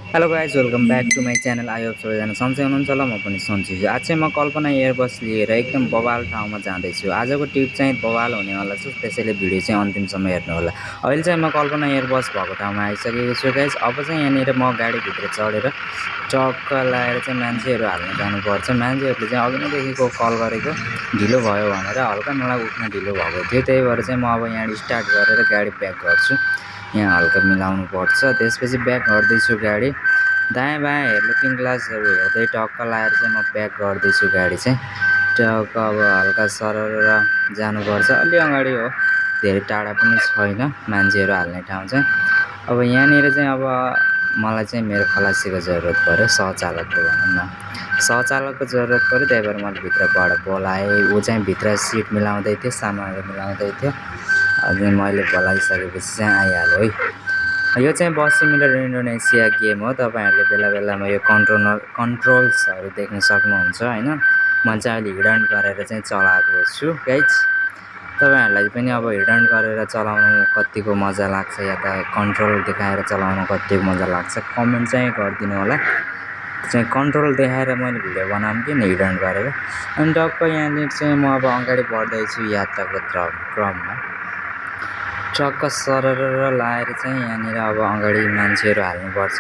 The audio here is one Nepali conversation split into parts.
Hello guys welcome back to my channel. I hope सबैजना सन्चै हुनुहुन्छ होला। म पनि सन्चै छु। आज चाहिँ म कल्पना एयरबस लिएर एकदम बवाल ठाउँमा जाँदैछु। आजको ट्रिप चाहिँ बवाल हुनेवाला छ, त्यसैले भिडियो चाहिँ अन्तिमसम्म हेर्नुहोला। अहिले चाहिँ म कल्पना एयरबस भएको ठाउँमा आइसकेको छु गाइज। अब चाहिँ यहाँनिर म गाडीभित्र चढेर टक्क लाएर चाहिँ मान्छेहरू हाल्न जानुपर्छ। मान्छेहरूले चाहिँ अघि नैदेखिको कल गरेको ढिलो भयो भनेर, हल्का मलाई उठ्न ढिलो भएको थियो, त्यही भएर चाहिँ म अब यहाँ स्टार्ट गरेर गाडी ब्याक गर्छु। यहाँ हल्का मिलाउनु पर्छ, त्यसपछि ब्याक गर्दैछु गाडी। दायाँ बायाँ लुकिङ ग्लासहरू हेर्दै टक्क लाएर चाहिँ म ब्याक गर्दैछु गाडी चाहिँ टक्क। अब हल्का सरर जानुपर्छ, अलि अगाडि हो, धेरै टाढा पनि छैन मान्छेहरू हाल्ने ठाउँ चाहिँ। अब यहाँनिर चाहिँ अब मलाई चाहिँ मेरो खलासीको जरुरत पऱ्यो, सहचालकको भनौँ न, सहचालकको जरुरत पऱ्यो। त्यही भएर मैले भित्रबाट बोलाएँ। ऊ चाहिँ भित्र सिट मिलाउँदै थियो, सामानहरू मिलाउँदै थियो। अनि मैले बोलाइसकेपछि चाहिँ आइहाल्यो है। यो चाहिँ बस सिमुलेटर इन्डोनेसिया गेम हो। तपाईँहरूले बेला बेलामा यो कन्ट्रोल्सहरू देख्न सक्नुहुन्छ होइन। म चाहिँ अहिले हिडन गरेर चाहिँ चलाएको छु गाइज। तपाईँहरूलाई पनि अब हिडन गरेर चलाउनु कतिको मजा लाग्छ या त कन्ट्रोल देखाएर चलाउनु कतिको मजा लाग्छ कमेन्ट चाहिँ गरिदिनु होला। चाहिँ कन्ट्रोल देखाएर मैले भिडियो बनाऊँ कि हिडन गरेर। अनि टक्क यहाँनिर चाहिँ म अब अगाडि बढ्दैछु यात्राको क्रममा। टक्क सरर लाएर चाहिँ यहाँनिर अब अगाडि मान्छेहरू हाल्नुपर्छ।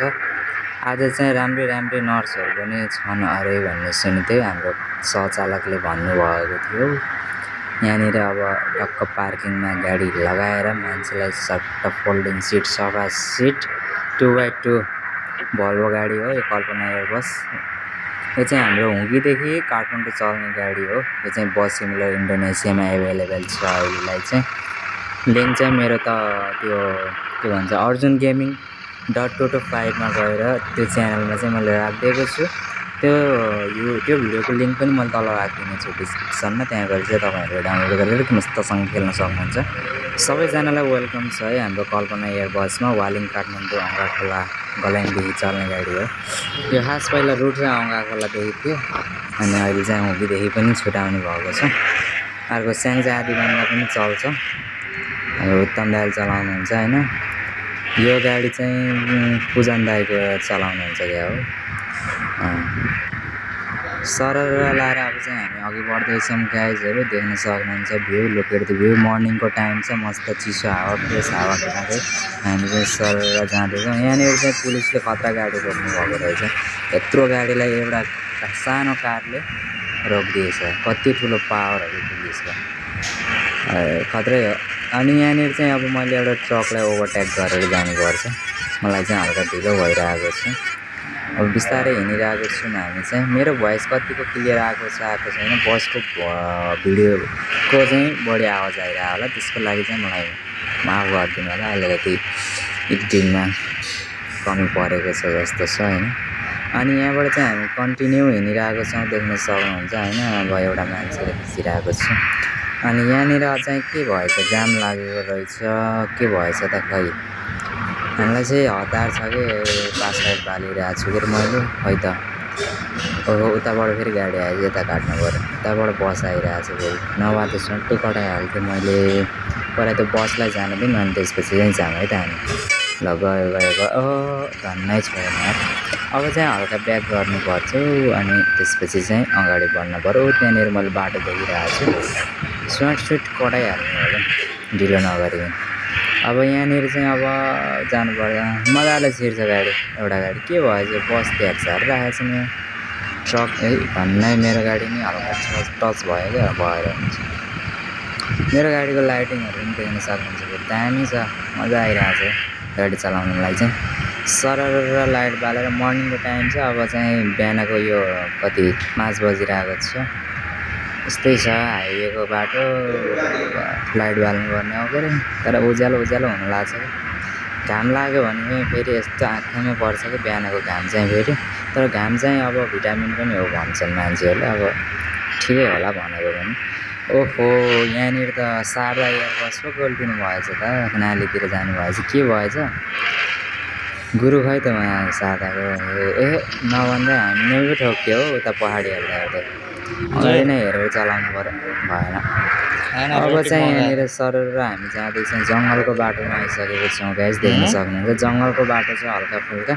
आज चाहिँ राम्रै राम्रै नर्सहरू पनि छन् अरे भन्ने सुनेको थियो, हाम्रो सहचालकले भन्नुभएको थियो। यहाँनिर अब टक्क पार्किङमा गाडी लगाएर मान्छेलाई सट्ट फोल्डिङ सिट, सफा सिट, 2x2 भल्भो गाडी हो यो कल्पना एयरबस। यो चाहिँ हाम्रो हुङ्गीदेखि काठमाडौँ चल्ने गाडी हो। यो चाहिँ बस सिमुलेटर इन्डोनेसियामा एभाइलेबल छ अहिलेलाई चाहिँ। लिङ्क चाहिँ मेरो त त्यो के भन्छ अर्जुन गेमिङ .225 मा गएर त्यो च्यानलमा चाहिँ मैले राखिदिएको छु। त्यो भिडियोको लिङ्क पनि मैले तल राखिदिने छु डिस्क्रिप्सनमा। त्यहाँ गएर चाहिँ तपाईँहरूले डाउनलोड गरेर मस्तसँग खेल्न सक्नुहुन्छ। सबैजनालाई वेलकम छ है हाम्रो कल्पना एयरबसमा। वालिङ काठमाडौँ अङ्गाखोला गल्याङदेखि चल्ने गाडी हो यो। खास पहिला रुट चाहिँ अङ्गाखोलादेखि थियो, अनि अहिले चाहिँ हुङ्गीदेखि पनि छुटाउने भएको छ। अर्को स्याङ्जा आदिगङ्गा पनि चल्छ, हाम्रो उत्तम दाइले चलाउनुहुन्छ होइन। यो गाडी चाहिँ पूजन दाइको चलाउनुहुन्छ क्या हो। सरर लाएर अब चाहिँ हामी अघि बढ्दैछौँ गाइजहरू, देख्न सक्नुहुन्छ view. Look at the view. मर्निङको टाइम चाहिँ मस्त चिसो हावा, फ्रेस हावा खाँदै हामी चाहिँ सरर जाँदैछौँ। यहाँनिर चाहिँ पुलिसले खतरा गाडी रोक्नु भएको रहेछ। यत्रो गाडीलाई एउटा सानो कारले रोकिदिएछ। कति ठुलो पावरहरू पुलिसको, खत्रै हो। अनि यहाँनिर चाहिँ अब मैले एउटा ट्रकलाई ओभरटेक गरेर जानुपर्छ। मलाई चाहिँ हल्का ढिलो भइरहेको छ। अब बिस्तारै हिँडिरहेको छु हामी चाहिँ। मेरो भोइस कतिको क्लियर आएको छैन, बसको भिडियोको चाहिँ बढी आवाज आइरहेको होला, त्यसको लागि चाहिँ मलाई माफ गरिदिनु होला। अलिकति एडिटिङमा कमी परेको छ जस्तो छ होइन। अनि यहाँबाट चाहिँ हामी कन्टिन्यू हिँडिरहेको छौँ, देख्न सक्नुहुन्छ होइन। अब एउटा मान्छेले खिचिरहेको छु। अनि यहाँनिर चाहिँ के भएछ, जाम लागेको रहेछ, के भएछ त खै। हामीलाई चाहिँ हतार छ कि पासवर्ड बालिरहेको छु कि मैले, खै त। ओहो, उताबाट फेरि गाडी आएछ, यता काट्नु पऱ्यो। उताबाट बस आइरहेको छ फेरि, नभए त सट्टै कटाइहाल्थेँ मैले। पहिला त बसलाई जानु दिउँ, अनि त्यसपछि चाहिँ जाऊँ है त हामी। ल गयो गयो गयो, ओहो धन्नै छैन यार। अब चाहिँ हल्का ब्याक गर्नुपर्छ अनि त्यसपछि चाहिँ अगाडि बढ्नु पऱ्यो। त्यहाँनिर मैले बाटो देखिरहेको छु, स्विट कटाइहाल्नु होला ढिलो नगरिकन। अब यहाँनिर चाहिँ अब जानुपर्छ। मजाले छिर्छ गाडी, एउटा गाडी के भएछ, बस त्यहाँ झरिरहेको छ नि। ट्रक धन्नै मेरो गाडी नि हल्का टच भयो क्या, भएर हुन्छ। मेरो गाडीको लाइटिङहरू पनि देख्न सक्नुहुन्छ, दामी छ, मजा आइरहेको छ गाडी चलाउनुलाई चाहिँ। सरर लाइट बालेर मर्निङको टाइम छ। अब चाहिँ बिहानको यो कति 5 बजिरहेको छ। यस्तै छ हाइवेको बाटो, लाइट बाल्नुपर्ने हो के। तर उज्यालो उज्यालो हुन लाग्छ कि, घाम लाग्यो भने फेरि यस्तो आँखामै पर्छ कि बिहानको घाम चाहिँ फेरि। तर घाम चाहिँ अब भिटामिन पनि हो भन्छन् मान्छेहरूले, अब ठिकै होला भनेको पनि। ओहो, यहाँनिर त शारदा एयरबस पो गल्टिनु भएछ त, नालीतिर जानुभएछ, के भएछ गुरु खै त उहाँ शारदाको। ए नभन्दै हामी नै पो ठोक्यो हो, उता पहाडी हेर्दा हेर्दै। अगाडि नै हेरेर चलाउनु भएन। अब चाहिँ यहाँनिर सरर हामी जाँदैछौँ, जङ्गलको बाटोमा आइसकेको छौँ गाइस, देख्न सक्नुहुन्छ। जङ्गलको बाटो चाहिँ हल्का फुल्का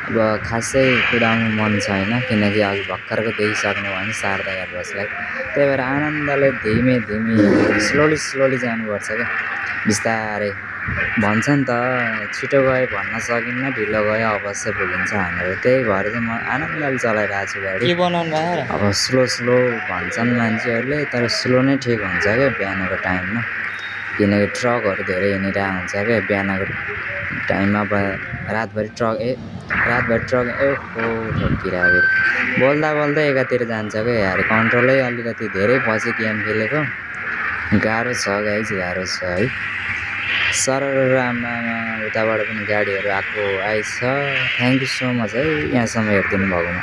अब खासै कुदाउनु मन छैन किनकि अघि भर्खरको देखिसक्नु भयो नि शारदा एयरबसलाई। त्यही भएर आनन्दले धीमे स्लोली जानुपर्छ क्या, बिस्तारै। भन्छ नि त छिटो गयो भन्न सकिन्न, ढिलो गयो अवश्य पुगिन्छ भनेर। त्यही भएर चाहिँ म आनन्दले चलाइरहेको छु गाडी। के बनाउनु भयो र? अब स्लो भन्छन् मान्छेहरूले, तर स्लो नै ठिक हुन्छ क्या बिहानको टाइममा। किनकि ट्रकहरू धेरै हिँडिरहेको हुन्छ क्या बिहानको टाइममा। अब रातभरि ट्रक ओहो ठोकिरहेको बोल्दा एकातिर जान्छ क्या यार। कन्ट्रोलै अलिकति धेरै पछि गेम खेलेको, गाह्रो छ गाइज, गाह्रो छ है। सररमा उताबाट पनि गाडीहरू आइछ। थ्याङ्क यू सो मच है यहाँसम्म हेरिदिनु भएकोमा।